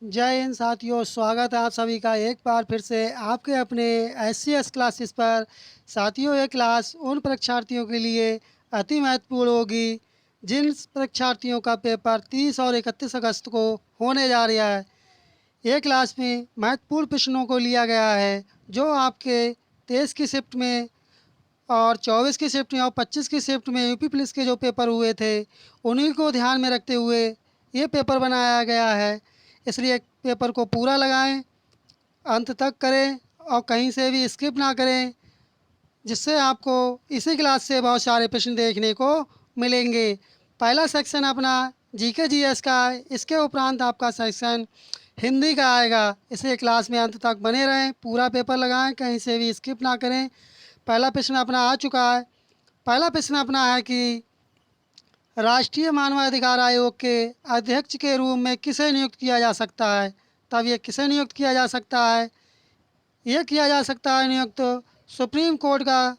जय हिंद साथियों, स्वागत है आप सभी का एक बार फिर से आपके अपने एससीएस क्लासेस पर। साथियों, ये क्लास उन परीक्षार्थियों के लिए अति महत्वपूर्ण होगी जिन परीक्षार्थियों का पेपर 30 और 31 अगस्त को होने जा रहा है। ये क्लास में महत्वपूर्ण प्रश्नों को लिया गया है जो आपके 23 की शिफ्ट में और 24 की शिफ्ट में और 25 की शिफ्ट में यूपी पुलिस के जो पेपर हुए थे उन्हीं को ध्यान में रखते हुए ये पेपर बनाया गया है। इसलिए पेपर को पूरा लगाएं, अंत तक करें और कहीं से भी स्किप ना करें, जिससे आपको इसी क्लास से बहुत सारे प्रश्न देखने को मिलेंगे। पहला सेक्शन अपना जीके जीएस का है, इसके उपरांत आपका सेक्शन हिंदी का आएगा। इसलिए क्लास में अंत तक बने रहें, पूरा पेपर लगाएं, कहीं से भी स्किप ना करें। पहला प्रश्न अपना आ चुका है। पहला प्रश्न अपना है कि राष्ट्रीय मानवाधिकार आयोग के अध्यक्ष के रूप में किसे नियुक्त किया जा सकता है। तब ये किसे नियुक्त किया जा सकता है? ये किया जा सकता है नियुक्त सुप्रीम कोर्ट का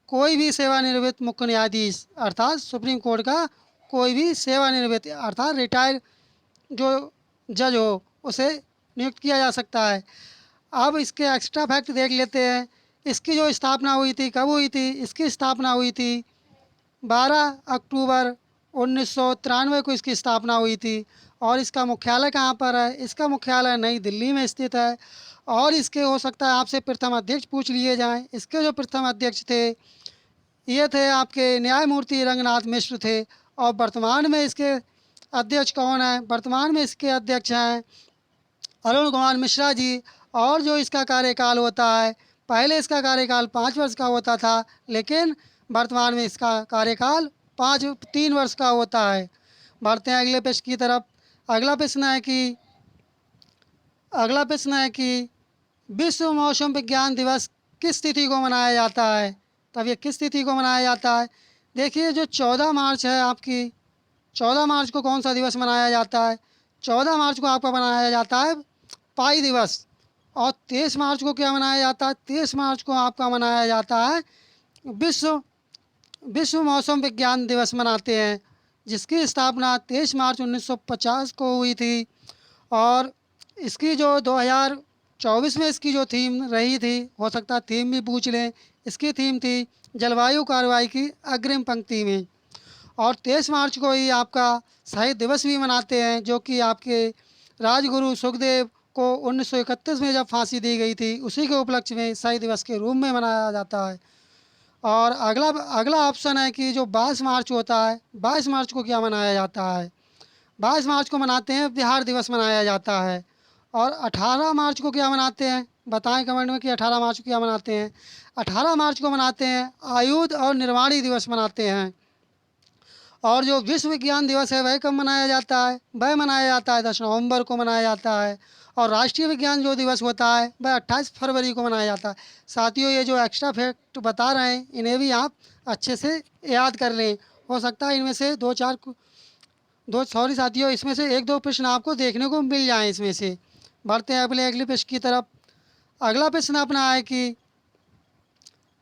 कोई भी सेवानिवृत्त मुख्य न्यायाधीश, अर्थात सुप्रीम कोर्ट का कोई भी सेवानिवृत्त अर्थात रिटायर्ड जो जज हो उसे नियुक्त किया जा सकता है। अब इसके एक्स्ट्रा फैक्ट देख लेते हैं। इसकी जो स्थापना हुई थी, कब हुई थी? इसकी स्थापना हुई थी 12 अक्टूबर 1993 को इसकी स्थापना हुई थी। और इसका मुख्यालय कहाँ पर है? इसका मुख्यालय नई दिल्ली में स्थित है। और इसके हो सकता है आपसे प्रथम अध्यक्ष पूछ लिए जाएं। इसके जो प्रथम अध्यक्ष थे ये थे आपके न्यायमूर्ति रंगनाथ मिश्र थे। और वर्तमान में इसके अध्यक्ष कौन है? वर्तमान में इसके अध्यक्ष हैं अरुण कुमार मिश्रा जी। और जो इसका कार्यकाल होता है, पहले इसका कार्यकाल 5 वर्ष का होता था, लेकिन वर्तमान में इसका कार्यकाल 3 वर्ष का होता है। बढ़ते हैं अगले प्रश्न की तरफ। अगला प्रश्न है कि अगला प्रश्न है कि विश्व मौसम विज्ञान दिवस किस तिथि को मनाया जाता है? तब ये किस तिथि को मनाया जाता है? देखिए, जो 14 मार्च है आपकी, 14 मार्च को कौन सा दिवस मनाया जाता है? 14 मार्च को आपका मनाया जाता है पाई दिवस। और 23 मार्च को क्या मनाया जाता है? 23 मार्च को आपका मनाया जाता है विश्व विश्व मौसम विज्ञान दिवस मनाते हैं, जिसकी स्थापना 23 मार्च 1950 को हुई थी। और इसकी जो 2024 में इसकी जो थीम रही थी, हो सकता है थीम भी पूछ लें, इसकी थीम थी जलवायु कार्रवाई की अग्रिम पंक्ति में। और 23 मार्च को ही आपका शहीद दिवस भी मनाते हैं, जो कि आपके राजगुरु सुखदेव को 1931 में जब फांसी दी गई थी, उसी के उपलक्ष्य में शहीद दिवस के रूप में मनाया जाता है। और अगला अगला ऑप्शन है कि जो 22 मार्च होता है, 22 मार्च को क्या मनाया जाता है? 22 मार्च को मनाते हैं बिहार दिवस मनाया जाता है। और 18 मार्च को क्या मनाते हैं? बताएं कमेंट में कि 18 मार्च को क्या मनाते हैं। 18 मार्च को मनाते हैं आयुध और निर्वाणी दिवस मनाते हैं। और जो विश्व विज्ञान दिवस है वह कब मनाया जाता है? वह मनाया जाता है 10 नवंबर को मनाया जाता है। और राष्ट्रीय विज्ञान जो दिवस होता है वह 28 फरवरी को मनाया जाता है। साथियों, ये जो एक्स्ट्रा फैक्ट बता रहे हैं इन्हें भी आप अच्छे से याद कर लें। हो सकता है इनमें से दो सॉरी साथियों, इसमें से एक दो प्रश्न आपको देखने को मिल जाएं इसमें से। बढ़ते हैं अपने अगले प्रश्न की तरफ। अगला प्रश्न अपना है कि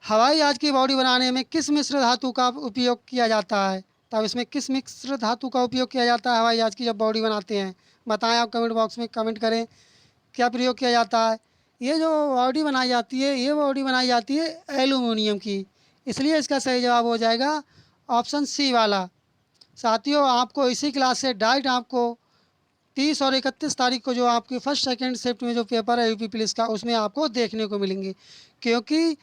हवाई जहाज की बॉडी बनाने में किस मिश्र धातु का उपयोग किया जाता है? तब इसमें किस मिश्र धातु का उपयोग किया जाता है हवाई जहाज की जब बॉडी बनाते हैं? बताएं, आप कमेंट बॉक्स में कमेंट करें क्या प्रयोग किया जाता है। ये जो बॉडी बनाई जाती है, ये बॉडी बनाई जाती है एल्यूमिनियम की। इसलिए इसका सही जवाब हो जाएगा ऑप्शन सी वाला। साथियों, आपको इसी क्लास से डायरेक्ट आपको 30 और 31 तारीख को जो आपकी फर्स्ट सेकंड शिफ्ट में जो पेपर है यूपी पुलिस का, उसमें आपको देखने को मिलेंगे। क्योंकि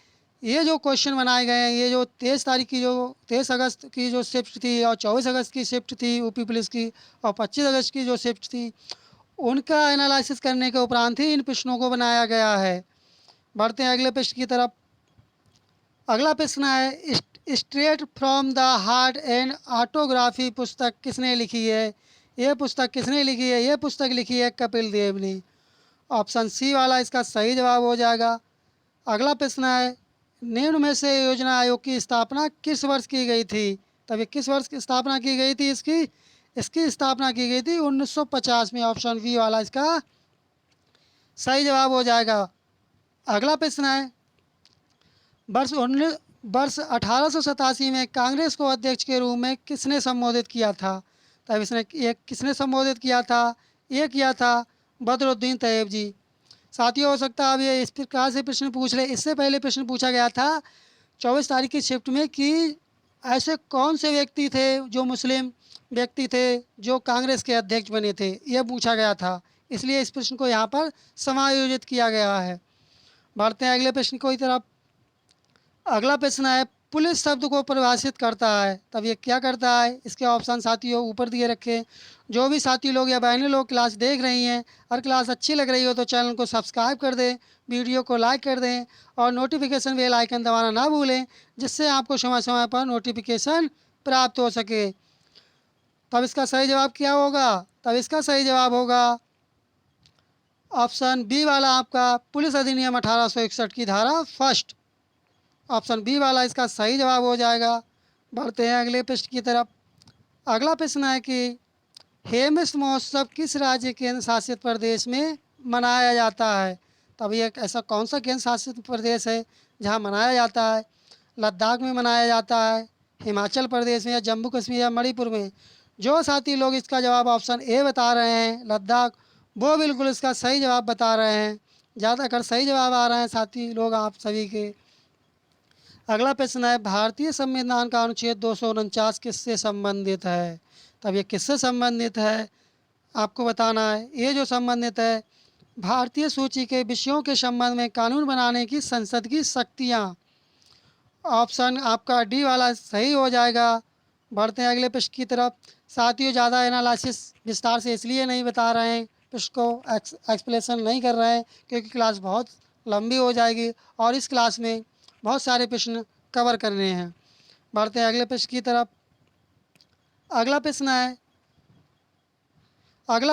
ये जो क्वेश्चन बनाए गए हैं, ये जो 23 तारीख की जो 23 अगस्त की जो शिफ्ट थी और 24 अगस्त की शिफ्ट थी यूपी पुलिस की और 25 अगस्त की जो शिफ्ट थी, उनका एनालिसिस करने के उपरांत ही इन प्रश्नों को बनाया गया है। बढ़ते हैं अगले प्रश्न की तरफ। अगला प्रश्न है straight from the heart and autography पुस्तक किसने लिखी है? ये पुस्तक किसने लिखी है? ये पुस्तक लिखी है कपिल देव ने। ऑप्शन सी वाला इसका सही जवाब हो जाएगा। अगला प्रश्न है निम्न में से योजना आयोग की स्थापना किस वर्ष की गई थी? तब ये किस वर्ष की स्थापना की गई थी? इसकी इसकी स्थापना की गई थी 1950 में। ऑप्शन बी वाला इसका सही जवाब हो जाएगा। अगला प्रश्न है वर्ष 1887 में कांग्रेस को अध्यक्ष के रूप में किसने संबोधित किया था? तब इसने ये किसने संबोधित किया था? ये किया था बदरुद्दीन तैयब जी। साथियों, हो सकता है अब ये इस प्रकार से प्रश्न पूछ ले। इससे पहले प्रश्न पूछा गया था 24 तारीख की शिफ्ट में कि ऐसे कौन से व्यक्ति थे जो मुस्लिम व्यक्ति थे जो कांग्रेस के अध्यक्ष बने थे, यह पूछा गया था। इसलिए इस प्रश्न को यहाँ पर समायोजित किया गया है। बढ़ते हैं अगले प्रश्न की तरफ। अगला प्रश्न है, पुलिस शब्द को परिभाषित करता है, तब ये क्या करता है? इसके ऑप्शन साथियों ऊपर दिए रखे। जो भी साथी लोग या बहनें लोग क्लास देख रही हैं, अगर क्लास अच्छी लग रही हो तो चैनल को सब्सक्राइब कर दें, वीडियो को लाइक कर दें और नोटिफिकेशन बेल आइकन दबाना ना भूलें, जिससे आपको समय समय पर नोटिफिकेशन प्राप्त हो सके। तब इसका सही जवाब क्या होगा? तब इसका सही जवाब होगा ऑप्शन बी वाला आपका, पुलिस अधिनियम 1861 की धारा फर्स्ट। ऑप्शन बी वाला इसका सही जवाब हो जाएगा। बढ़ते हैं अगले प्रश्न की तरफ। अगला प्रश्न है कि हेमस महोत्सव किस राज्य केंद्र शासित प्रदेश में मनाया जाता है? तब ये ऐसा कौन सा केंद्र शासित प्रदेश है जहाँ मनाया जाता है? लद्दाख में मनाया जाता है, हिमाचल प्रदेश में, या जम्मू कश्मीर या मणिपुर में? जो साथी लोग इसका जवाब ऑप्शन ए बता रहे हैं लद्दाख, वो बिल्कुल इसका सही जवाब बता रहे हैं। ज़्यादातर सही जवाब आ रहे हैं साथी लोग आप सभी के। अगला प्रश्न है, भारतीय संविधान का अनुच्छेद 249 किससे संबंधित है? तब ये किससे संबंधित है आपको बताना है। ये जो संबंधित है, भारतीय सूची के विषयों के संबंध में कानून बनाने की संसद की शक्तियाँ। ऑप्शन आपका डी वाला सही हो जाएगा। बढ़ते हैं अगले प्रश्न की तरफ। साथियों, ज़्यादा एनालिसिस विस्तार से इसलिए नहीं बता रहे हैं, प्रश्न को एक्सप्लेनेशन नहीं कर रहे हैं, क्योंकि क्लास बहुत लंबी हो जाएगी और इस क्लास में बहुत सारे प्रश्न कवर करने हैं। बढ़ते हैं अगले प्रश्न की तरफ। अगला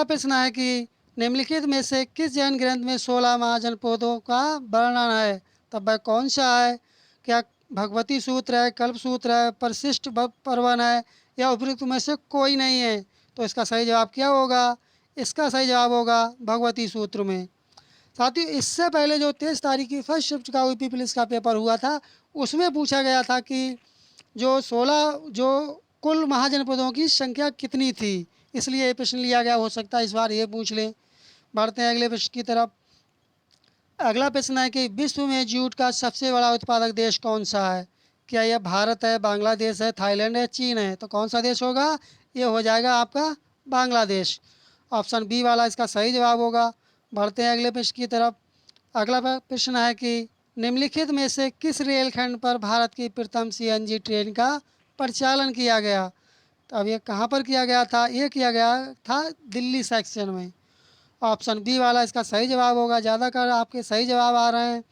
प्रश्न है कि निम्नलिखित में से किस जैन ग्रंथ में 16 महाजनपदों का वर्णन है? तब वह कौन सा है? क्या भगवती सूत्र है, कल्प सूत्र है, परिशिष्ट पर्वन है, या उपयुक्त में से कोई नहीं है? तो इसका सही जवाब क्या होगा? इसका सही जवाब होगा भगवती सूत्र में। साथियों, इससे पहले जो 23 तारीख की फर्स्ट शिफ्ट का यूपी पुलिस का पेपर हुआ था, उसमें पूछा गया था कि जो 16 जो कुल महाजनपदों की संख्या कितनी थी, इसलिए ये प्रश्न लिया गया। हो सकता है इस बार ये पूछ लें। बढ़ते हैं अगले प्रश्न की तरफ। अगला प्रश्न है कि विश्व में जूट का सबसे बड़ा उत्पादक देश कौन सा है? क्या यह भारत है, बांग्लादेश है, थाईलैंड है, चीन है? तो कौन सा देश होगा? ये हो जाएगा आपका बांग्लादेश। ऑप्शन बी वाला इसका सही जवाब होगा। बढ़ते हैं अगले प्रश्न की तरफ। अगला प्रश्न है कि निम्नलिखित में से किस रेलखंड पर भारत की प्रथम सीएनजी ट्रेन का परिचालन किया गया? तो अब ये कहाँ पर किया गया था? ये किया गया था दिल्ली सेक्शन में। ऑप्शन बी वाला इसका सही जवाब होगा। ज़्यादातर आपके सही जवाब आ रहे हैं।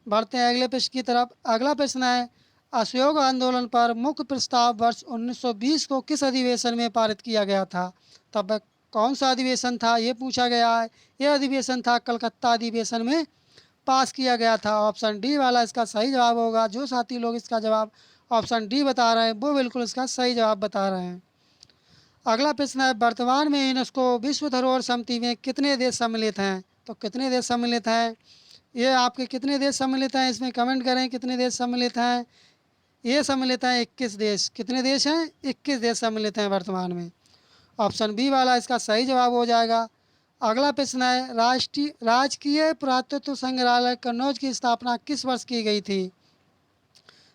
बढ़ते हैं अगले प्रश्न की तरफ। अगला प्रश्न है, असहयोग आंदोलन पर मुख्य प्रस्ताव वर्ष 1920 को किस अधिवेशन में पारित किया गया था? तब वह कौन सा अधिवेशन था, ये पूछा गया है। यह अधिवेशन था कलकत्ता अधिवेशन में पास किया गया था। ऑप्शन डी वाला इसका सही जवाब होगा। जो साथी लोग इसका जवाब ऑप्शन डी बता रहे हैं, वो बिल्कुल इसका सही जवाब बता रहे हैं। अगला प्रश्न है, वर्तमान में यूनेस्को विश्व धरोहर समिति में कितने देश सम्मिलित हैं? तो कितने देश सम्मिलित हैं? ये आपके कितने देश सम्मिलित हैं, इसमें कमेंट करें कितने देश सम्मिलित हैं। ये सम्मिलित हैं 21 देश। कितने देश हैं? 21 देश सम्मिलित हैं वर्तमान में। ऑप्शन बी वाला इसका सही जवाब हो जाएगा। अगला प्रश्न है, राजकीय पुरातत्व संग्रहालय कन्नौज की स्थापना किस वर्ष की गई थी?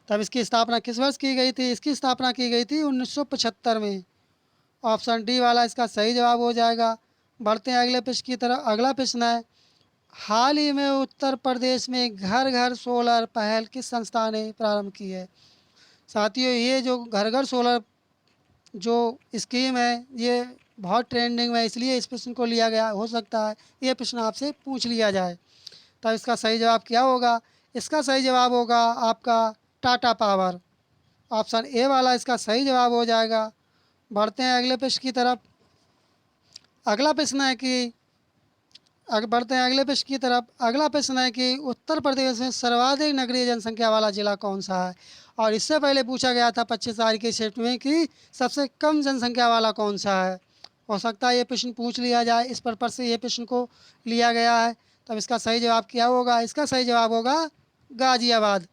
तब इसकी स्थापना किस वर्ष की गई थी? इसकी स्थापना की गई थी 1975 में। ऑप्शन डी वाला इसका सही जवाब हो जाएगा। बढ़ते हैं अगले प्रश्न की तरफ। अगला प्रश्न है, हाल ही में उत्तर प्रदेश में घर घर सोलर पहल किस संस्था ने प्रारंभ की है? साथियों, ये जो घर घर सोलर जो स्कीम है, ये बहुत ट्रेंडिंग में, इसलिए इस प्रश्न को लिया गया। हो सकता है ये प्रश्न आपसे पूछ लिया जाए। तब इसका सही जवाब क्या होगा? इसका सही जवाब होगा आपका टाटा पावर। ऑप्शन ए वाला इसका सही जवाब हो जाएगा। बढ़ते हैं अगले प्रश्न की तरफ। अगला प्रश्न है कि बढ़ते हैं अगले प्रश्न की तरफ। अगला प्रश्न है कि उत्तर प्रदेश में सर्वाधिक नगरीय जनसंख्या वाला जिला कौन सा है? और इससे पहले पूछा गया था 25 तारीख के शिफ्ट में कि सबसे कम जनसंख्या वाला कौन सा है। हो सकता है ये प्रश्न पूछ लिया जाए, इस पर्पज़ से ये प्रश्न को लिया गया है। तब इसका सही जवाब क्या होगा? इसका सही जवाब होगा गाज़ियाबाद।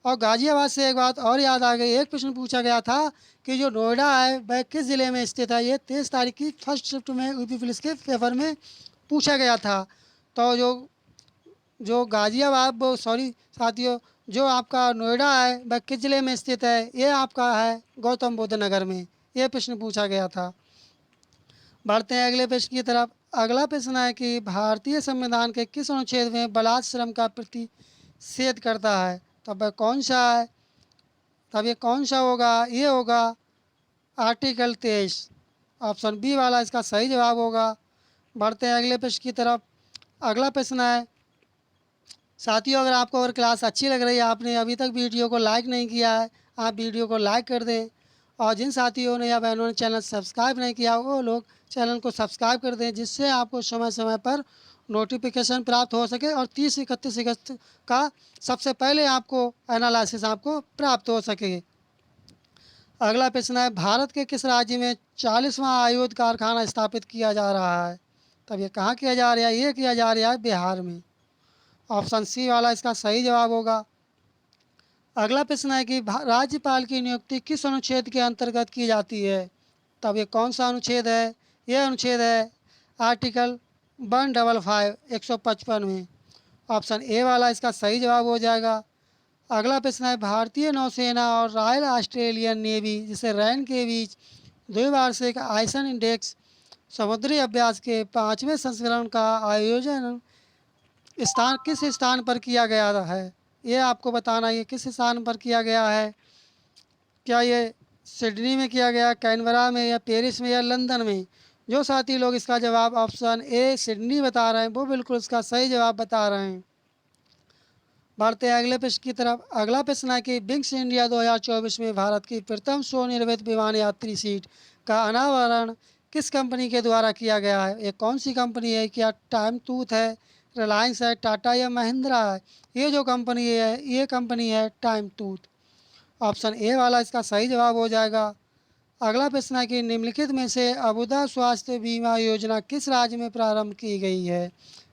और गाज़ियाबाद से एक बात और याद आ गई, एक प्रश्न पूछा गया था कि जो नोएडा है वह किस ज़िले में स्थित है। ये 23 तारीख की फर्स्ट शिफ्ट में यूपी पुलिस के पेपर में पूछा गया था। तो जो जो गाज़ियाबाद वो सॉरी साथियों, जो आपका नोएडा है वह किस ज़िले में स्थित है? ये आपका है गौतम बुद्ध नगर में। ये प्रश्न पूछा गया था। बढ़ते हैं अगले प्रश्न की तरफ। अगला प्रश्न है कि भारतीय संविधान के किस अनुच्छेद में बलात्श्रम का प्रतिषेध करता है? तब वह कौन सा है? तब ये कौन सा होगा? ये होगा आर्टिकल 23। ऑप्शन बी वाला इसका सही जवाब होगा। बढ़ते हैं अगले प्रश्न की तरफ। अगला प्रश्न है साथियों, अगर क्लास अच्छी लग रही है, आपने अभी तक वीडियो को लाइक नहीं किया है, आप वीडियो को लाइक कर दें। और जिन साथियों ने या बहनों ने चैनल सब्सक्राइब नहीं किया वो लोग चैनल को सब्सक्राइब कर दें, जिससे आपको समय समय पर नोटिफिकेशन प्राप्त हो सके और 30-31 अगस्त का सबसे पहले आपको एनालिसिस आपको प्राप्त हो सके। अगला प्रश्न है भारत के किस राज्य में 40वां आयुध कारखाना स्थापित किया जा रहा है? तब ये कहाँ किया जा रहा है? ये किया जा रहा है बिहार में। ऑप्शन सी वाला इसका सही जवाब होगा। अगला प्रश्न है कि राज्यपाल की नियुक्ति किस अनुच्छेद के अंतर्गत की जाती है? तब ये कौन सा अनुच्छेद है? यह अनुच्छेद है आर्टिकल 155 155 में। ऑप्शन ए वाला इसका सही जवाब हो जाएगा। अगला प्रश्न है भारतीय नौसेना और रॉयल ऑस्ट्रेलियन नेवी जिसे रैन के बीच द्विवार्षिक आइसन इंडेक्स समुद्री अभ्यास के 5वें संस्करण का आयोजन किस स्थान पर किया गया है? ये आपको बताना है किस स्थान पर किया गया है। क्या ये सिडनी में किया गया, कैनबरा में, या पेरिस में, या लंदन में? जो साथी लोग इसका जवाब ऑप्शन ए सिडनी बता रहे हैं वो बिल्कुल इसका सही जवाब बता रहे हैं। बढ़ते हैं अगले प्रश्न की तरफ। अगला प्रश्न है कि विंग्स इंडिया 2024 में भारत की प्रथम स्वनिर्मित विमान यात्री सीट का अनावरण किस कंपनी के द्वारा किया गया है? ये कौन सी कंपनी है? क्या टाइम टूथ है, रिलायंस है, टाटा या महिंद्रा है? ये जो कंपनी है ये कंपनी है टाइम टूथ। ऑप्शन ए वाला इसका सही जवाब हो जाएगा। अगला प्रश्न है कि निम्नलिखित में से अबुदा स्वास्थ्य बीमा योजना किस राज्य में प्रारंभ की गई है?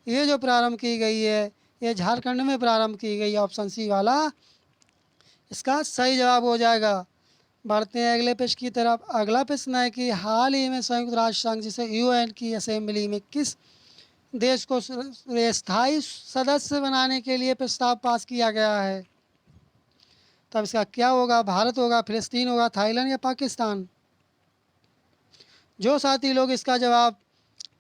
ये जो प्रारंभ की गई है ये झारखंड में प्रारंभ की गई। ऑप्शन सी वाला इसका सही जवाब हो जाएगा। बढ़ते हैं अगले प्रश्न की तरफ। अगला प्रश्न है कि हाल ही में संयुक्त राष्ट्र संघ जिसे यूएन की असेंबली में किस देश को स्थायी सदस्य बनाने के लिए प्रस्ताव पास किया गया है? तब इसका क्या होगा? भारत होगा, फिलिस्तीन होगा, थाईलैंड या पाकिस्तान? जो साथी लोग इसका जवाब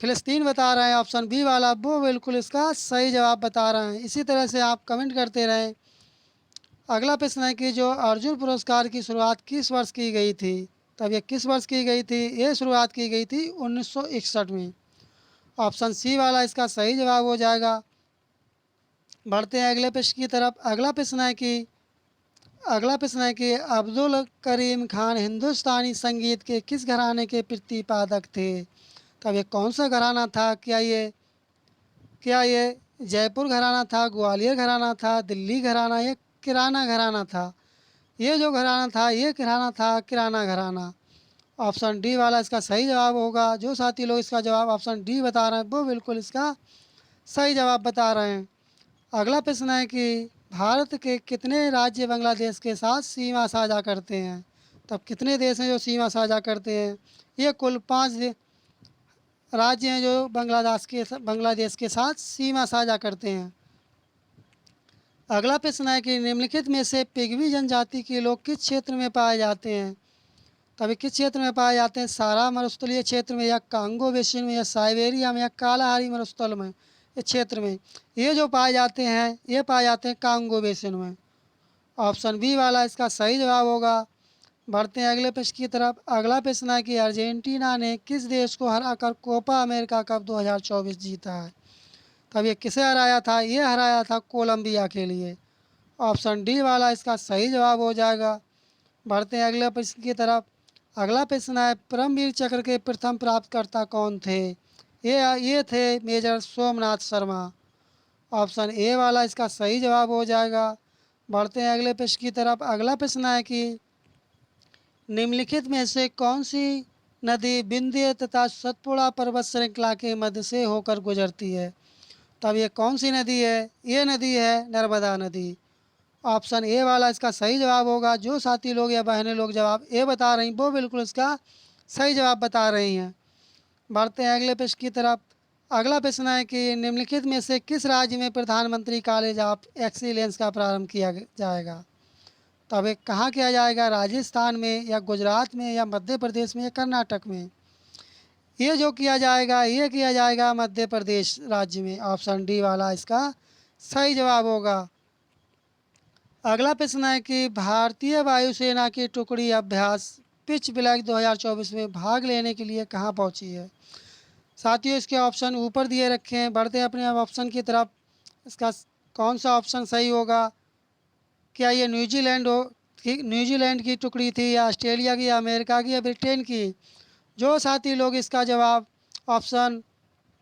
फिलिस्तीन बता रहे हैं ऑप्शन बी वाला वो बिल्कुल इसका सही जवाब बता रहे हैं। इसी तरह से आप कमेंट करते रहें। अगला प्रश्न है कि जो अर्जुन पुरस्कार की शुरुआत किस वर्ष की गई थी? तब ये किस वर्ष की गई थी? ये शुरुआत की गई थी 1961 में। ऑप्शन सी वाला इसका सही जवाब हो जाएगा। बढ़ते हैं अगले प्रश्न की तरफ। अगला प्रश्न है कि अब्दुल करीम खान हिंदुस्तानी संगीत के किस घराने के प्रतिपादक थे? तब ये कौन सा घराना था? क्या ये जयपुर घराना था, ग्वालियर घराना था, दिल्ली घराना या किराना घराना था? ये जो घराना था ये घराना था किराना घराना। ऑप्शन डी वाला इसका सही जवाब होगा। जो साथी लोग इसका जवाब ऑप्शन डी बता रहे हैं वो बिल्कुल इसका सही जवाब बता रहे हैं। अगला प्रश्न है कि भारत के कितने राज्य बांग्लादेश के साथ सीमा साझा करते हैं? तब कितने देश हैं जो सीमा साझा करते हैं? ये कुल 5 राज्य हैं जो बांग्लादेश के साथ सीमा साझा करते हैं। अगला प्रश्न है कि निम्नलिखित में से पिगमी जनजाति के लोग किस क्षेत्र में पाए जाते हैं? तभी किस क्षेत्र में पाए जाते हैं? सारा मरुस्थलीय क्षेत्र में, या कांगो बेसिन में, या साइबेरिया में, या कालाहारी मरुस्थल में? इस क्षेत्र में ये जो पाए जाते हैं ये पाए जाते हैं कांगो बेसिन में। ऑप्शन बी वाला इसका सही जवाब होगा। बढ़ते हैं अगले प्रश्न की तरफ। अगला प्रश्न है कि अर्जेंटीना ने किस देश को हराकर कोपा अमेरिका कप 2024 जीता है? तब ये किसे हराया था? ये हराया था कोलंबिया के लिए। ऑप्शन डी वाला इसका सही जवाब हो जाएगा। बढ़ते हैं अगले प्रश्न की तरफ। अगला प्रश्न है परमवीर चक्र के प्रथम प्राप्तकर्ता कौन थे? ये थे major Somnath Sharma. Option A वाला इसका सही जवाब हो जाएगा। बढ़ते हैं अगले प्रश्न की तरफ। अगला प्रश्न है कि निम्नलिखित में से कौन सी नदी विंध्य तथा सतपुड़ा पर्वत श्रृंखला के मध्य से होकर गुजरती है? तब ये कौन सी नदी है? ये नदी है नर्मदा नदी। ऑप्शन ए वाला इसका सही जवाब होगा। जो साथी लोग या बहनें लोग जवाब ए बता रही वो बिल्कुल इसका सही जवाब बता रही हैं। बढ़ते हैं अगले प्रश्न की तरफ। अगला प्रश्न है कि निम्नलिखित में से किस राज्य में प्रधानमंत्री कॉलेज ऑफ एक्सीलेंस का प्रारंभ किया जाएगा? तो अब ये कहाँ किया जाएगा? राजस्थान में या गुजरात में या मध्य प्रदेश में या कर्नाटक में? ये जो किया जाएगा ये किया जाएगा मध्य प्रदेश राज्य में। ऑप्शन डी वाला इसका सही जवाब होगा। अगला प्रश्न है कि भारतीय वायुसेना की टुकड़ी अभ्यास पिच ब्लैक 2024 में भाग लेने के लिए कहाँ पहुँची है? साथियों इसके ऑप्शन ऊपर दिए रखे हैं, बढ़ते हैं अपने अब ऑप्शन की तरफ। इसका कौन सा ऑप्शन सही होगा? क्या ये न्यूजीलैंड की टुकड़ी थी या ऑस्ट्रेलिया की या अमेरिका की या ब्रिटेन की? जो साथी लोग इसका जवाब ऑप्शन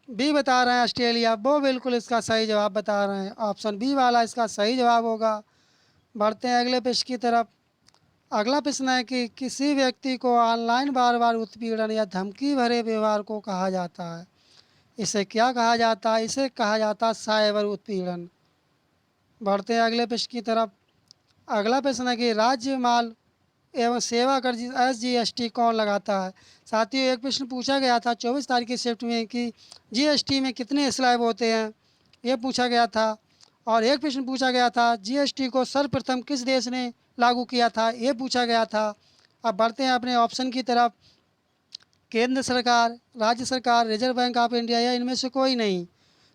बी बता रहे हैं ऑस्ट्रेलिया, वो बिल्कुल इसका सही जवाब बता रहे हैं। ऑप्शन बी वाला इसका सही जवाब होगा। बढ़ते हैं अगले प्रश्न की तरफ। अगला प्रश्न है कि किसी व्यक्ति को ऑनलाइन बार बार उत्पीड़न या धमकी भरे व्यवहार को कहा जाता है, इसे क्या कहा जाता है? इसे कहा जाता है साइबर उत्पीड़न। बढ़ते हैं अगले प्रश्न की तरफ। अगला प्रश्न है कि राज्य माल एवं सेवा कर SGST कौन लगाता है? साथियों एक प्रश्न पूछा गया था 24 तारीख की शिफ्ट में कि GST में कितने स्लैब होते हैं, ये पूछा गया था। और एक प्रश्न पूछा गया था GST को सर्वप्रथम किस देश ने लागू किया था, ये पूछा गया था। अब बढ़ते हैं अपने ऑप्शन की तरफ। केंद्र सरकार, राज्य सरकार, रिजर्व बैंक ऑफ इंडिया या इनमें से कोई नहीं?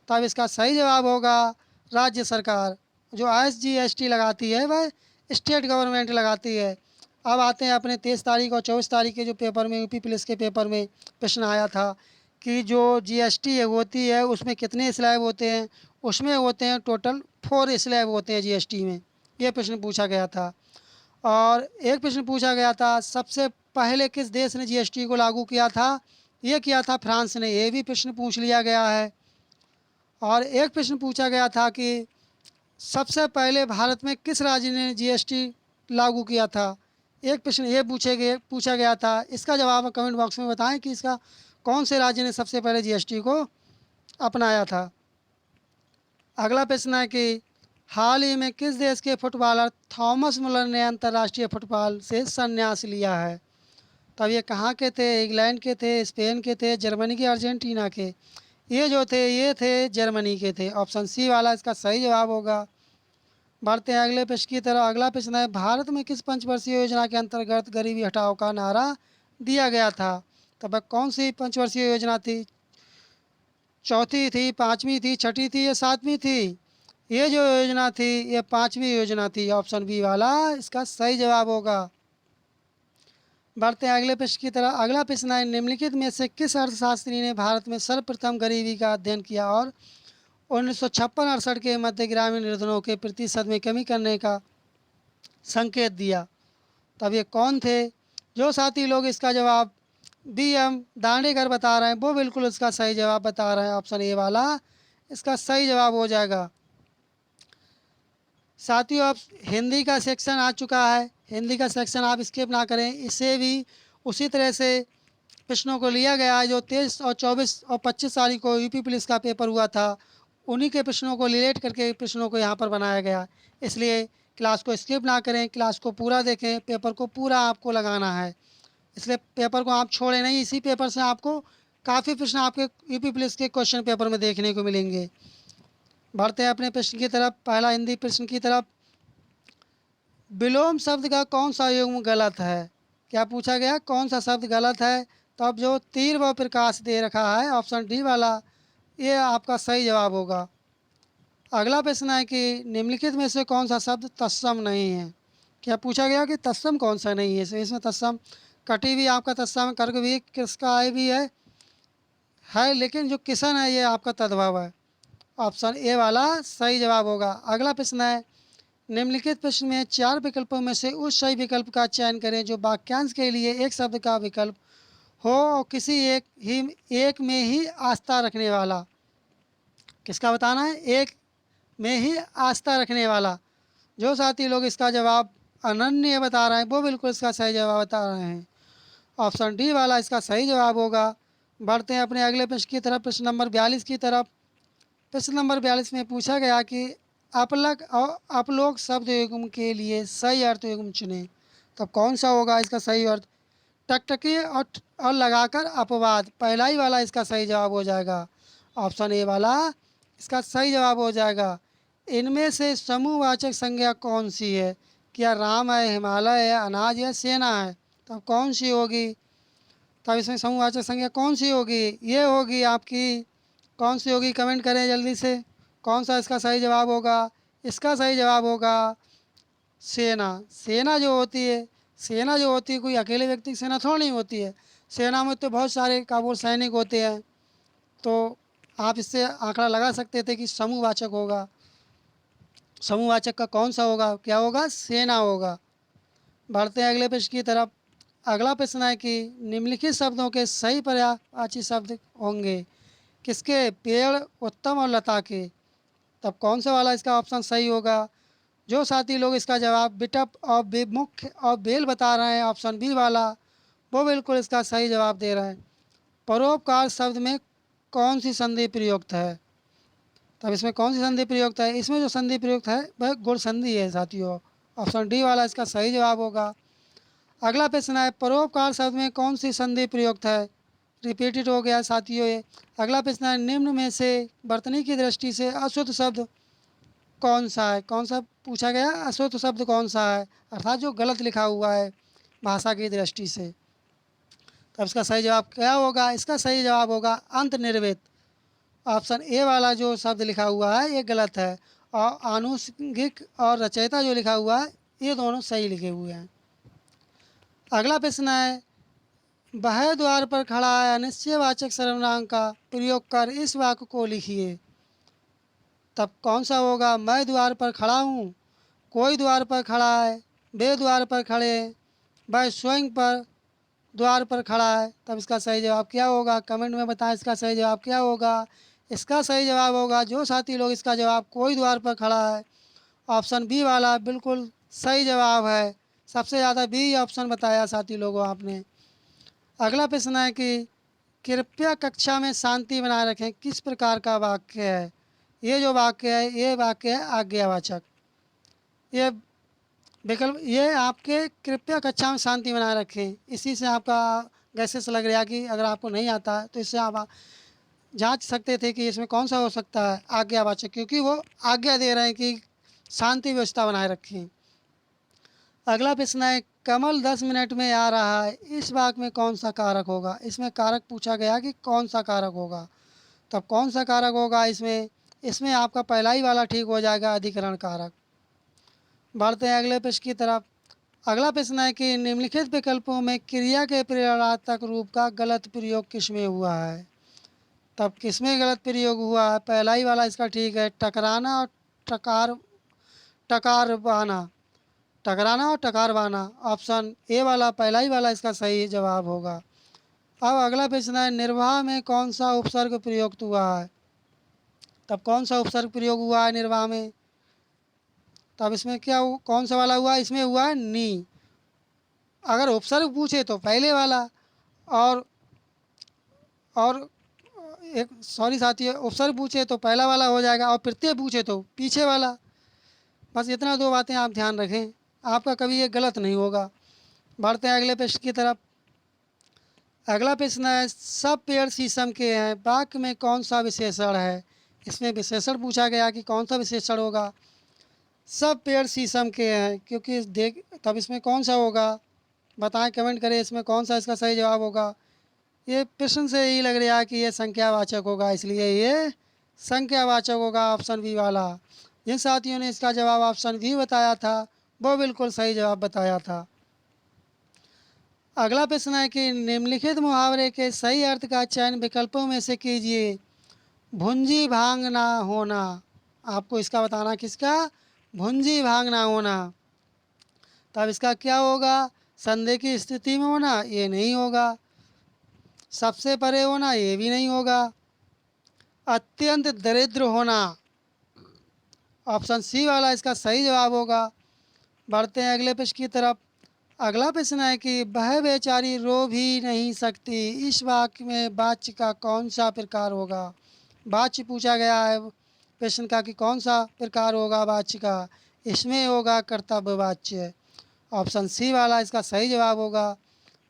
तो अब इसका सही जवाब होगा राज्य सरकार। जो SGST लगाती है वह स्टेट गवर्नमेंट लगाती है। अब आते हैं अपने 23 तारीख और 24 तारीख के जो पेपर में यूपी पुलिस के पेपर में प्रश्न आया था कि जो GST होती है उसमें कितने स्लैब होते हैं? उसमें होते हैं टोटल 4 स्लैब होते हैं GST में, ये प्रश्न पूछा गया था। और एक प्रश्न पूछा गया था सबसे पहले किस देश ने GST को लागू किया था? ये किया था फ्रांस ने, ये भी प्रश्न पूछ लिया गया है। और एक प्रश्न पूछा गया था कि सबसे पहले भारत में किस राज्य ने GST लागू किया था? एक प्रश्न ये पूछा गया था। इसका जवाब कमेंट बॉक्स में बताएं कि इसका कौन से राज्य ने सबसे पहले GST को अपनाया था। अगला प्रश्न है कि हाल ही में किस देश के फुटबॉलर थॉमस मुलर ने अंतर्राष्ट्रीय फुटबॉल से संन्यास लिया है? तब ये कहाँ के थे? इंग्लैंड के थे, स्पेन के थे, जर्मनी के, अर्जेंटीना के? ये थे जर्मनी के थे। ऑप्शन सी वाला इसका सही जवाब होगा। बढ़ते हैं अगले प्रश्न की तरफ। अगला प्रश्न है भारत में किस पंचवर्षीय योजना के अंतर्गत गरीबी हटाओ का नारा दिया गया था? तब कौन सी पंचवर्षीय योजना थी? चौथी थी, पाँचवीं थी, छठी थी या सातवीं थी? ये जो योजना थी ये पाँचवीं योजना थी। ऑप्शन बी वाला इसका सही जवाब होगा। बढ़ते हैं अगले प्रश्न की तरफ। अगला प्रश्न है निम्नलिखित में से किस अर्थशास्त्री ने भारत में सर्वप्रथम गरीबी का अध्ययन किया और 1956-68 के मध्य ग्रामीण निर्धनों के प्रतिशत में कमी करने का संकेत दिया? तब ये कौन थे? जो साथी लोग इसका जवाब BM दांडेकर बता रहे हैं वो बिल्कुल इसका सही जवाब बता रहे हैं। ऑप्शन ए वाला इसका सही जवाब हो जाएगा। साथियों अब हिंदी का सेक्शन आ चुका है, हिंदी का सेक्शन आप स्किप ना करें। इससे भी उसी तरह से प्रश्नों को लिया गया है जो 23 और 24 और 25 तारीख को यूपी पुलिस का पेपर हुआ था, उन्हीं के प्रश्नों को रिलेट करके प्रश्नों को यहाँ पर बनाया गया। इसलिए क्लास को स्किप ना करें, क्लास को पूरा देखें, पेपर को पूरा आपको लगाना है। इसलिए पेपर को आप छोड़ें नहीं, इसी पेपर से आपको काफ़ी प्रश्न आपके यूपी पुलिस के क्वेश्चन पेपर में देखने को मिलेंगे। बढ़ते हैं अपने प्रश्न की तरफ। पहला हिंदी प्रश्न की तरफ। विलोम शब्द का कौन सा युग्म गलत है? क्या पूछा गया कौन सा शब्द गलत है? तो अब जो तीर व प्रकाश दे रखा है ऑप्शन डी वाला ये आपका सही जवाब होगा। अगला प्रश्न है कि निम्नलिखित में से कौन सा शब्द तत्सम नहीं है? क्या पूछा गया कि तत्सम कौन सा नहीं है? इसमें तत्सम कटी भी आपका तत्सम, कर्क भी, किसका आय भी है, लेकिन जो किसन है ये आपका तद्भव है। ऑप्शन ए वाला सही जवाब होगा। अगला प्रश्न है निम्नलिखित प्रश्न में 4 विकल्पों में से उस सही विकल्प का चयन करें जो वाक्यांश के लिए एक शब्द का विकल्प हो और किसी एक में ही आस्था रखने वाला। किसका बताना है? एक में ही आस्था रखने वाला। जो साथी लोग इसका जवाब अनन्य बता रहे हैं वो बिल्कुल इसका सही जवाब बता रहे हैं। ऑप्शन डी वाला इसका सही जवाब होगा। बढ़ते हैं अपने अगले प्रश्न की तरफ, प्रश्न नंबर 42 की तरफ। प्रश्न नंबर 42 में पूछा गया कि अपलक और अपलोक शब्द युग्म के लिए सही अर्थ युग्म चुनें। तो कौन सा होगा इसका सही अर्थ? टकटकी और लगाकर अपवाद, पहला ही वाला इसका सही जवाब हो जाएगा। ऑप्शन ए वाला इसका सही जवाब हो जाएगा। इनमें से समूहवाचक संज्ञा कौन सी है? क्या राम है, हिमालय है, अनाज है, सेना है? तब कौन सी होगी? तब इसमें समूहवाचक संज्ञा कौन सी होगी? ये होगी आपकी, कौन सी होगी कमेंट करें जल्दी से। कौन सा इसका सही जवाब होगा? इसका सही जवाब होगा सेना। सेना जो होती है, सेना जो होती है कोई अकेले व्यक्ति की सेना थोड़ी नहीं होती है। सेना में तो बहुत सारे काबुल सैनिक होते हैं। तो आप इससे आंकड़ा लगा सकते थे कि समूहवाचक होगा। समूहवाचक का कौन सा होगा? क्या होगा? सेना होगा। बढ़ते हैं अगले प्रश्न की तरफ। अगला प्रश्न है कि निम्नलिखित शब्दों के सही पर्यायवाची शब्द होंगे किसके? पेड़, उत्तम और लता के। तब कौन सा वाला इसका ऑप्शन सही होगा? जो साथी लोग इसका जवाब बिटप और बेमुख और बेल बता रहे हैं, ऑप्शन बी वाला, वो बिल्कुल इसका सही जवाब दे रहे हैं। परोपकार शब्द में कौन सी संधि प्रयुक्त है? तब इसमें कौन सी संधि प्रयुक्त है? इसमें जो संधि प्रयुक्त है वह गुण संधि है साथियों। ऑप्शन डी वाला इसका सही जवाब होगा। अगला प्रश्न है परोपकार शब्द में कौन सी संधि प्रयुक्त है? रिपीटेड हो गया साथियों ये। अगला प्रश्न है निम्न में से वर्तनी की दृष्टि से अशुद्ध शब्द कौन सा है? कौन सा पूछा गया? अशुद्ध शब्द कौन सा है, अर्थात जो गलत लिखा हुआ है भाषा की दृष्टि से। तब इसका सही जवाब क्या होगा? इसका सही जवाब होगा अंतर्निर्वृत्त। ऑप्शन ए वाला जो शब्द लिखा हुआ है ये गलत है, और आनुषंगिक और रचयिता जो लिखा हुआ है ये दोनों सही लिखे हुए हैं। अगला प्रश्न है वह द्वार पर खड़ा है अनिश्चयवाचक सर्वनाम का प्रयोग कर इस वाक्य को लिखिए। तब कौन सा होगा? मैं द्वार पर खड़ा हूँ, कोई द्वार पर खड़ा है, वे द्वार पर खड़े हैं, वह स्वयं पर द्वार पर खड़ा है। तब इसका सही जवाब क्या होगा? कमेंट में बताएं इसका सही जवाब क्या होगा। इसका सही जवाब होगा, जो साथी लोग इसका जवाब कोई द्वार पर खड़ा है, ऑप्शन बी वाला बिल्कुल सही जवाब है। सबसे ज़्यादा बी ऑप्शन बताया साथी लोगों आपने। अगला प्रश्न है कि कृपया कक्षा में शांति बनाए रखें किस प्रकार का वाक्य है? ये जो वाक्य है ये वाक्य है आज्ञावाचक। ये विकल्प ये आपके कृपया कक्षा में शांति बनाए रखें, इसी से आपका गैसेस लग रहा है कि अगर आपको नहीं आता है तो इससे आप जांच सकते थे कि इसमें कौन सा हो सकता है आज्ञावाचक, क्योंकि वो आज्ञा दे रहे हैं कि शांति व्यवस्था बनाए रखें। अगला प्रश्न है कमल 10 मिनट में आ रहा है इस वाक्य में कौन सा कारक होगा? इसमें कारक पूछा गया कि कौन सा कारक होगा। तब कौन सा कारक होगा इसमें? इसमें आपका पहला ही वाला ठीक हो जाएगा, अधिकरण कारक। बढ़ते हैं अगले प्रश्न की तरफ। अगला प्रश्न है कि निम्नलिखित विकल्पों में क्रिया के प्रेरणात्मक रूप का गलत प्रयोग किसमें हुआ है? तब किसमें गलत प्रयोग हुआ है? पहला ही वाला इसका ठीक है, टकराना और टकार टकारवाना। टकराना और टकारवाना, ऑप्शन ए वाला पहला ही वाला इसका सही जवाब होगा। अब अगला प्रश्न है निर्वाह में कौन सा उपसर्ग प्रयुक्त हुआ है? तब कौन सा उपसर्ग प्रयोग हुआ है निर्वाह में? तब इसमें क्या कौन सा वाला हुआ? इसमें हुआ है नी। अगर उपसर्ग पूछे तो पहले वाला, और और एक सॉरी साथी उपसर्ग पूछे तो पहला वाला हो जाएगा, और प्रत्यय पूछे तो पीछे वाला। बस इतना दो बातें आप ध्यान रखें, आपका कभी ये गलत नहीं होगा। बढ़ते हैं अगले प्रश्न की तरफ। अगला प्रश्न है सब पेड़ शीशम के हैं वाक्य में कौन सा विशेषण है? इसमें विशेषण पूछा गया कि कौन सा विशेषण होगा। सब पेड़ शीशम के हैं, क्योंकि देख तब इसमें कौन सा होगा बताएं, कमेंट करें इसमें कौन सा इसका सही जवाब होगा। ये प्रश्न से ही लग रहा है कि ये संख्यावाचक होगा, इसलिए ये संख्यावाचक होगा, ऑप्शन बी वाला। जिन साथियों ने इसका जवाब ऑप्शन बी बताया था वो बिल्कुल सही जवाब बताया था। अगला प्रश्न है कि निम्नलिखित मुहावरे के सही अर्थ का चयन विकल्पों में से कीजिए। भुंजी भांग ना होना, आपको इसका बताना किसका? भुंजी भांग ना होना। तब इसका क्या होगा? संदेह की स्थिति में होना, ये नहीं होगा। सबसे परे होना, ये भी नहीं होगा। अत्यंत दरिद्र होना, ऑप्शन सी वाला इसका सही जवाब होगा। बढ़ते हैं अगले प्रश्न की तरफ। अगला प्रश्न है कि वह बेचारी रो भी नहीं सकती इस वाक्य में वाच्य का कौन सा प्रकार होगा? वाच्य पूछा गया है प्रश्न का कि कौन सा प्रकार होगा वाच्य का। इसमें होगा कर्तव्य वाच्य, ऑप्शन सी वाला इसका सही जवाब होगा।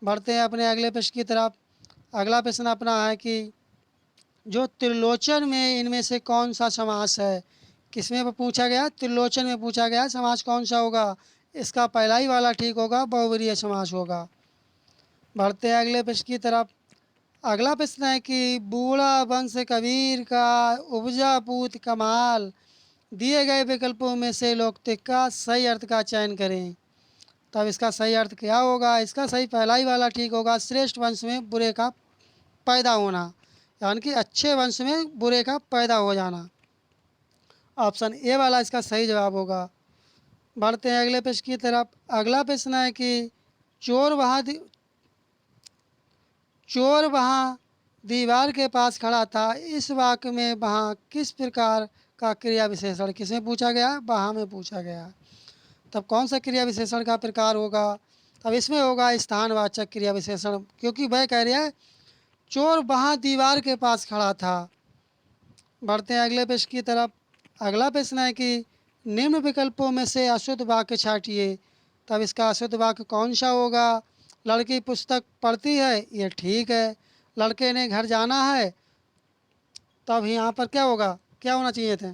बढ़ते हैं अपने अगले प्रश्न की तरफ। अगला प्रश्न अपना है कि जो त्रिलोचन में इनमें से कौन सा समास है? किसमें पूछा गया? त्रिलोचन में पूछा गया। समास कौन सा होगा? इसका पहला ही वाला ठीक होगा, बहुवरीय समास होगा। बढ़ते हैं अगले प्रश्न की तरफ। अगला प्रश्न है कि बूढ़ा वंश कबीर का उपजा पूत कमाल, दिए गए विकल्पों में से लोकतिक का सही अर्थ का चयन करें। तब इसका सही अर्थ क्या होगा? इसका सही पहला ही वाला ठीक होगा, श्रेष्ठ वंश में बुरे का पैदा होना, यानी कि अच्छे वंश में बुरे का पैदा हो जाना। ऑप्शन ए वाला इसका सही जवाब होगा। बढ़ते हैं अगले प्रश्न की तरफ। अगला प्रश्न है कि चोर वहाँ चोर वहाँ दीवार के पास खड़ा था, इस वाक्य में वहाँ किस प्रकार का क्रिया विशेषण किसमें पूछा गया? वहाँ में पूछा गया। तब कौन सा क्रिया विशेषण का प्रकार होगा? तब इसमें होगा स्थानवाचक क्रिया विशेषण, क्योंकि वह कह रहा है चोर वहाँ दीवार के पास खड़ा था। बढ़ते हैं अगले प्रश्न की तरफ। अगला प्रश्न है कि निम्न विकल्पों में से अशुद्ध वाक्य छांटिए। तब इसका अशुद्ध वाक्य कौन सा होगा? लड़की पुस्तक पढ़ती है, ये ठीक है। लड़के ने घर जाना है, तब यहाँ पर क्या होगा? क्या होना चाहिए थे?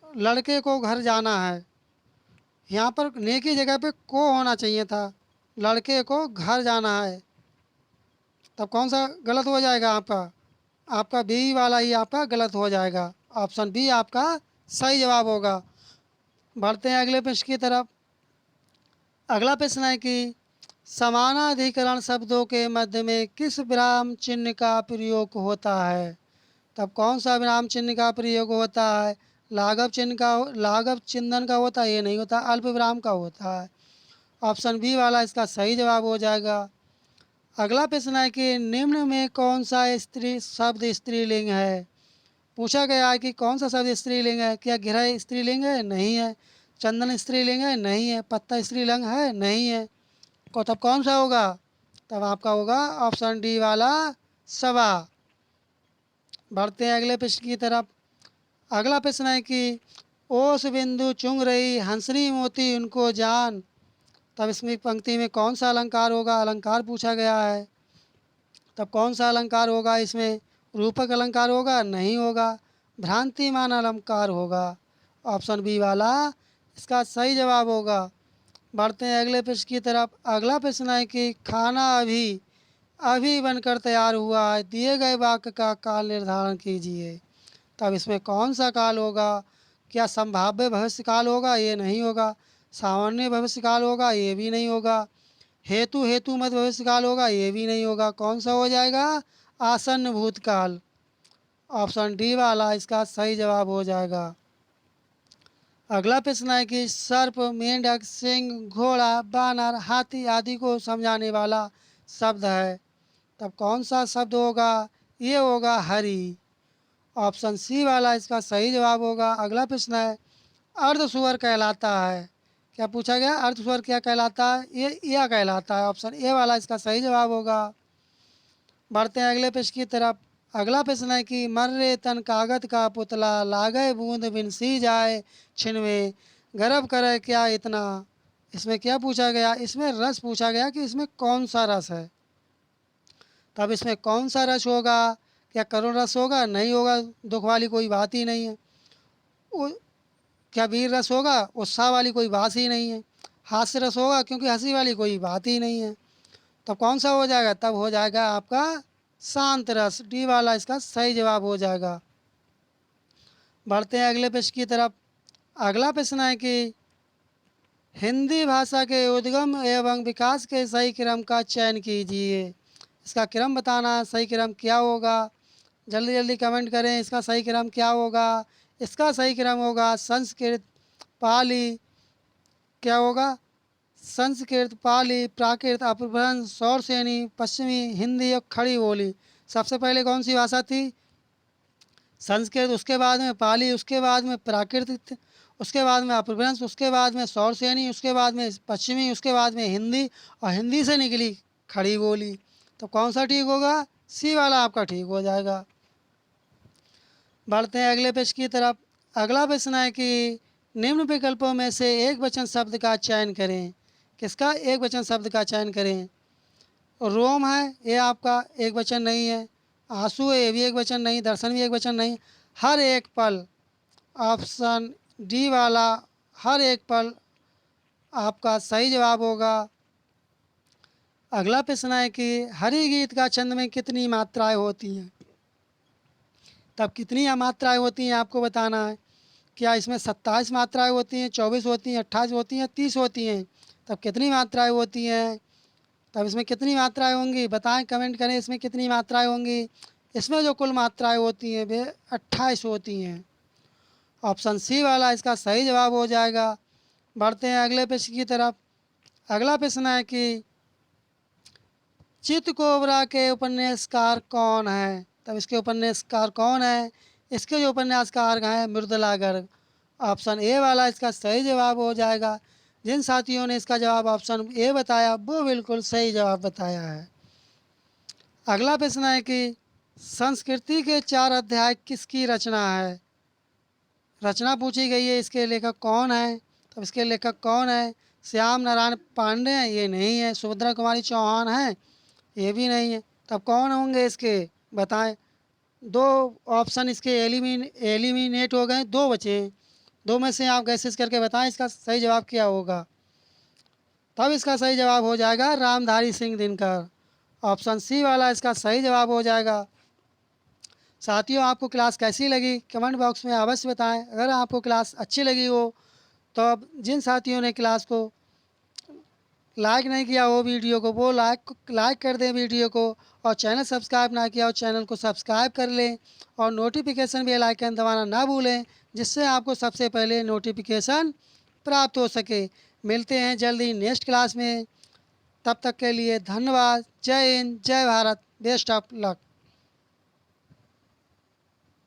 लड़के को घर जाना है, यहाँ पर ने की जगह पे को होना चाहिए था। लड़के को घर जाना है, तब कौन सा गलत हो जाएगा आपका? आपका बी वाला ही आपका गलत हो जाएगा। ऑप्शन बी आपका सही जवाब होगा। बढ़ते हैं अगले प्रश्न की तरफ। अगला प्रश्न है कि समानाधिकरण शब्दों के मध्य में किस विराम चिन्ह का प्रयोग होता है? तब कौन सा विराम चिन्ह का प्रयोग होता है? लाघव चिन्ह का, लाघव चिंतन का होता है? ये नहीं होता, अल्प विराम का होता है। ऑप्शन बी वाला इसका सही जवाब हो जाएगा। अगला प्रश्न है कि निम्न में कौन सा स्त्री शब्द स्त्रीलिंग है? पूछा गया है कि कौन सा शब्द स्त्रीलिंग है। क्या गिरह स्त्रीलिंग है? नहीं है। चंदन स्त्रीलिंग है? नहीं है। पत्ता स्त्रीलिंग है? नहीं है। को तब कौन सा होगा? तब आपका होगा ऑप्शन डी वाला सवा। बढ़ते हैं अगले प्रश्न की तरफ। अगला प्रश्न है कि ओस बिंदु चुंग रही हंसनी मोती उनको जान। तब इसमें पंक्ति में कौन सा अलंकार होगा? अलंकार पूछा गया है। तब कौन सा अलंकार होगा? इसमें रूपक अलंकार होगा? नहीं होगा, भ्रांतिमान अलंकार होगा। ऑप्शन बी वाला इसका सही जवाब होगा। बढ़ते हैं अगले प्रश्न की तरफ। अगला प्रश्न है कि खाना अभी अभी बनकर तैयार हुआ है, दिए गए वाक्य का काल निर्धारण कीजिए। तब इसमें कौन सा काल होगा? क्या संभाव्य भविष्य काल होगा? ये नहीं होगा। सामान्य भविष्य काल होगा? ये भी नहीं होगा। हेतु हेतु मत भविष्य काल होगा? ये भी नहीं होगा। कौन सा हो जाएगा? आसन्न भूतकाल। ऑप्शन डी वाला इसका सही जवाब हो जाएगा। अगला प्रश्न है कि सर्प, मेंढक, सिंह, घोड़ा, बानर, हाथी आदि को समझाने वाला शब्द है। तब कौन सा शब्द होगा? ये होगा हरि। ऑप्शन सी वाला इसका सही जवाब होगा। अगला प्रश्न है अर्धस्वर कहलाता है। क्या पूछा गया? अर्धस्वर क्या कहलाता है? ये या कहलाता है। ऑप्शन ए वाला इसका सही जवाब होगा। बढ़ते हैं अगले प्रश्न की तरफ। अगला प्रश्न है कि मर्रे तन कागज का पुतला, लागे बूंद बिनसी जाए छिनवे, गर्व करे क्या इतना। इसमें क्या पूछा गया? इसमें रस पूछा गया कि इसमें कौन सा रस है। तब इसमें कौन सा रस होगा? क्या करुण रस होगा? नहीं होगा, दुख वाली कोई बात ही नहीं है। क्या वीर रस होगा? उत्साह वाली कोई बात ही नहीं है। हास्य रस होगा? क्योंकि हंसी वाली कोई बात ही नहीं है। तब कौन सा हो जाएगा? तब हो जाएगा आपका शांत रस। डी वाला इसका सही जवाब हो जाएगा। बढ़ते हैं अगले प्रश्न की तरफ। अगला प्रश्न है कि हिंदी भाषा के उद्गम एवं विकास के सही क्रम का चयन कीजिए। इसका क्रम बताना, सही क्रम क्या होगा? जल्दी जल्दी कमेंट करें, इसका सही क्रम क्या होगा? इसका सही क्रम होगा संस्कृत, पाली, क्या होगा? संस्कृत, पाली, प्राकृत, अपभ्रंश, सौरसेनी, पश्चिमी, हिंदी और खड़ी बोली। सबसे पहले कौन सी भाषा थी? संस्कृत, उसके बाद में पाली, उसके बाद में प्राकृत, उसके बाद में अपभ्रंश, उसके बाद में सौरसेनी, उसके बाद में पश्चिमी, उसके बाद में हिंदी, और हिंदी से निकली खड़ी बोली। तो कौन सा ठीक होगा? सी वाला आपका ठीक हो जाएगा। बढ़ते हैं अगले प्रश्न की तरफ। अगला प्रश्न है कि निम्न विकल्पों में से एक वचन शब्द का चयन करें। किसका एक वचन शब्द का चयन करें? रोम है, ये आपका एक वचन नहीं है। आंसू है, ये भी एक वचन नहीं, दर्शन भी एक वचन नहीं। हर एक पल, ऑप्शन डी वाला हर एक पल आपका सही जवाब होगा। अगला प्रश्न है कि हरि गीत का छंद में कितनी मात्राएं होती हैं? तब कितनी मात्राएं होती हैं आपको बताना है। क्या इसमें 27 मात्राएं होती हैं, 24 होती हैं, 28 होती हैं, 30 होती हैं? तब कितनी मात्राएं होती हैं? तब इसमें कितनी मात्राएं होंगी बताएं, कमेंट करें इसमें कितनी मात्राएं होंगी। इसमें जो कुल मात्राएं होती हैं वे 28 होती हैं। ऑप्शन सी वाला इसका सही जवाब हो जाएगा। बढ़ते हैं अगले प्रश्न की तरफ। अगला प्रश्न है कि चित्त कोबरा के उपन्यासकार कौन है? तब इसके उपन्यासकार कौन है? इसके जो उपन्यासकार हैं मृदुला गर्ग। ऑप्शन ए वाला इसका सही जवाब हो जाएगा। जिन साथियों ने इसका जवाब ऑप्शन ए बताया वो बिल्कुल सही जवाब बताया है। अगला प्रश्न है कि संस्कृति के 4 अध्याय किसकी रचना है? रचना पूछी गई है, इसके लेखक कौन है? तब इसके लेखक कौन है? श्याम नारायण पांडे हैं? ये नहीं है। सुभद्रा कुमारी चौहान है? ये भी नहीं है। तब कौन होंगे इसके बताएं। दो ऑप्शन इसके एलिमिनेट हो गए, दो बचे। दो में से आप गैसेस करके बताएं इसका सही जवाब क्या होगा। तब इसका सही जवाब हो जाएगा रामधारी सिंह दिनकर। ऑप्शन सी वाला इसका सही जवाब हो जाएगा। साथियों, आपको क्लास कैसी लगी कमेंट बॉक्स में अवश्य बताएं। अगर आपको क्लास अच्छी लगी हो तो अब जिन साथियों ने क्लास को लाइक नहीं किया हो वीडियो को वो लाइक कर दें वीडियो को, और चैनल सब्सक्राइब ना किया हो चैनल को सब्सक्राइब कर लें, और नोटिफिकेशन बेल आइकन दबाना ना भूलें जिससे आपको सबसे पहले नोटिफिकेशन प्राप्त हो सके। मिलते हैं जल्दी नेक्स्ट क्लास में। तब तक के लिए धन्यवाद। जय हिंद, जय भारत, बेस्ट ऑफ लक।